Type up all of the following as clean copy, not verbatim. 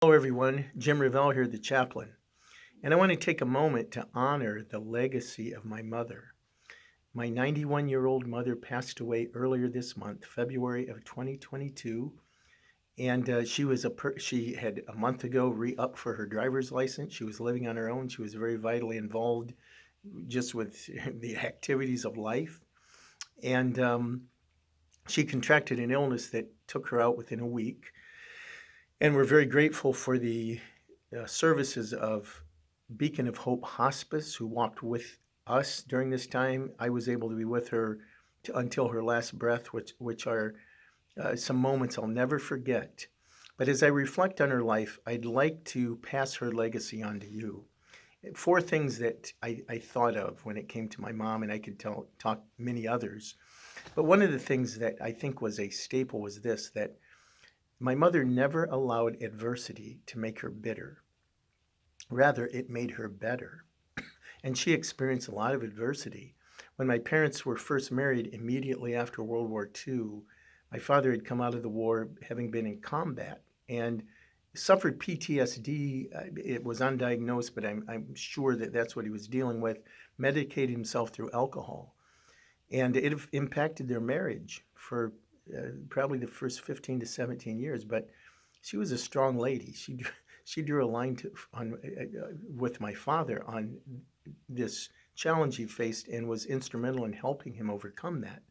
Hello, everyone. Jim Revell here, the chaplain. And I want to take a moment to honor the legacy of my mother. My 91-year-old mother passed away earlier this month, February of 2022. And she had a month ago re-upped for her driver's license. She was living on her own. She was very vitally involved just with the activities of life. And she contracted an illness that took her out within a week. And we're very grateful for the services of Beacon of Hope Hospice, who walked with us during this time. I was able to be with her until her last breath, which are some moments I'll never forget. But as I reflect on her life, I'd like to pass her legacy on to you. Four things that I thought of when it came to my mom, and I could talk many others. But one of the things that I think was a staple was this, that my mother never allowed adversity to make her bitter. Rather, it made her better. And she experienced a lot of adversity. When my parents were first married immediately after World War II, my father had come out of the war having been in combat and suffered PTSD. It was undiagnosed, but I'm sure that that's what he was dealing with, medicated himself through alcohol. And it impacted their marriage for probably the first 15 to 17 years. But she was a strong lady. She drew a line with my father on this challenge he faced and was instrumental in helping him overcome that.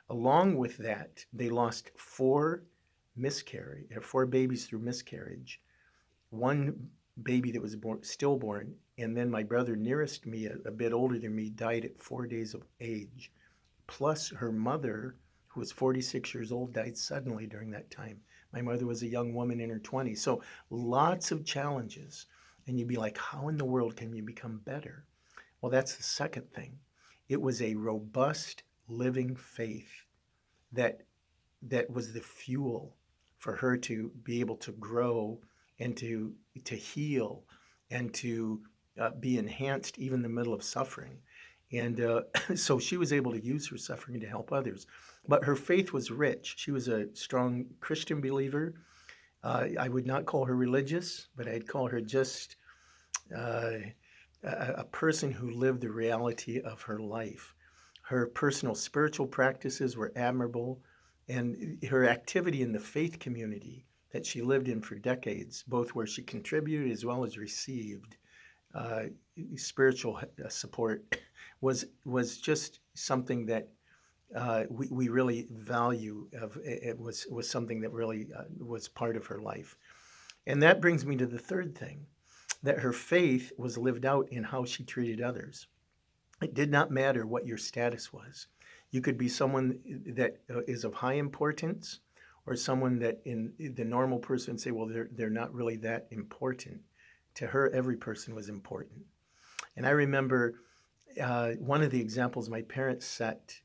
Along with that, they lost four babies through miscarriage, one baby that was stillborn, and then my brother nearest me, a bit older than me, died at 4 days of age. Plus, her mother, who was 46 years old, died suddenly during that time. My mother was a young woman in her 20s. So lots of challenges. And you'd be like, how in the world can you become better? Well, that's the second thing. It was a robust, living faith that that was the fuel for her to be able to grow and to heal and to be enhanced even in the middle of suffering. And so she was able to use her suffering to help others. But her faith was rich. She was a strong Christian believer. I would not call her religious, but I'd call her just uh, a person who lived the reality of her life. Her personal spiritual practices were admirable, and her activity in the faith community that she lived in for decades, both where she contributed as well as received uh, spiritual support, was just something that we really value. It was something that really was part of her life, and that brings me to the third thing, that her faith was lived out in how she treated others. It did not matter what your status was. You could be someone that is of high importance, or someone that in the normal person say, well, they're not really that important. To her, every person was important. And I remember one of the examples my parents set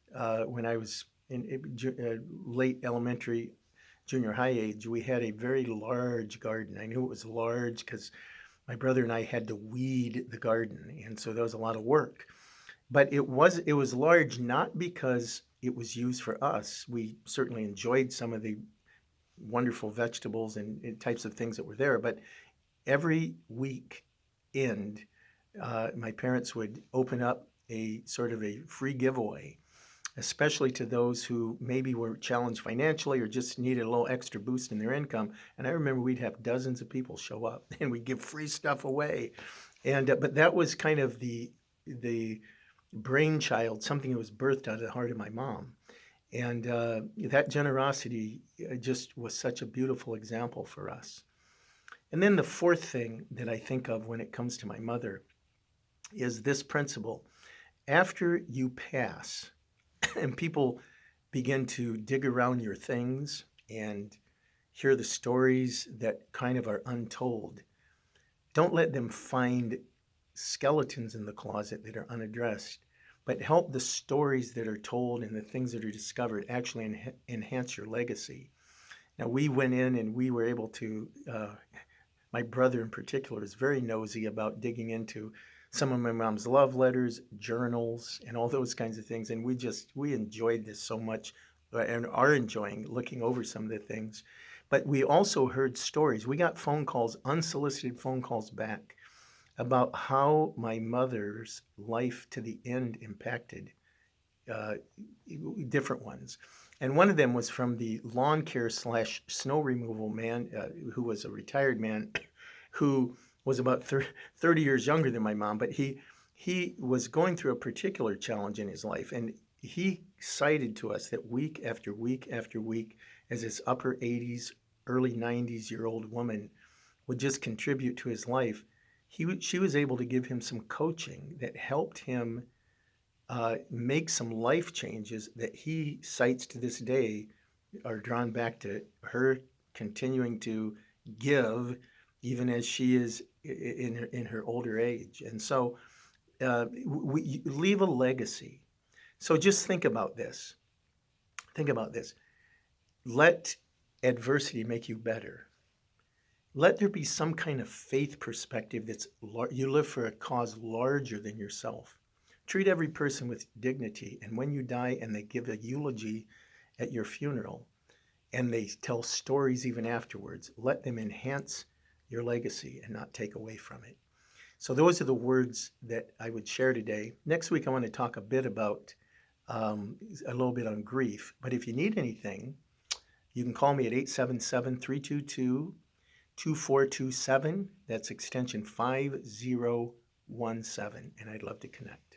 when I was in late elementary, junior high age. We had a very large garden. I knew it was large because my brother and I had to weed the garden, and so that was a lot of work. But it was large not because it was used for us. We certainly enjoyed some of the wonderful vegetables and types of things that were there, but every week end, my parents would open up a sort of a free giveaway, especially to those who maybe were challenged financially or just needed a little extra boost in their income. And I remember we'd have dozens of people show up and we'd give free stuff away. And but that was kind of the brainchild, something that was birthed out of the heart of my mom. And that generosity just was such a beautiful example for us. And then the fourth thing that I think of when it comes to my mother is this principle. After you pass and people begin to dig around your things and hear the stories that kind of are untold, don't let them find skeletons in the closet that are unaddressed, but help the stories that are told and the things that are discovered actually enhance your legacy. Now, we went in and we were able to, my brother in particular is very nosy about digging into some of my mom's love letters, journals, and all those kinds of things. And we enjoyed this so much and are enjoying looking over some of the things. But we also heard stories. We got phone calls, unsolicited phone calls back about how my mother's life to the end impacted uh, different ones. And one of them was from the lawn care slash snow removal man who was a retired man who was about 30 years younger than my mom, but he was going through a particular challenge in his life. And he cited to us that week after week after week, as his upper 80s, early 90s year old woman would just contribute to his life, she was able to give him some coaching that helped him make some life changes that he cites to this day are drawn back to her continuing to give even as she is in her older age. And so we leave a legacy. So just think about this. Think about this. Let adversity make you better. Let there be some kind of faith perspective that's you live for a cause larger than yourself. Treat every person with dignity, and when you die and they give a eulogy at your funeral and they tell stories even afterwards, let them enhance your legacy and not take away from it. So those are the words that I would share today. Next week I want to talk a bit about a little bit on grief. But if you need anything, you can call me at 877-322-2427. That's extension 5017, and I'd love to connect.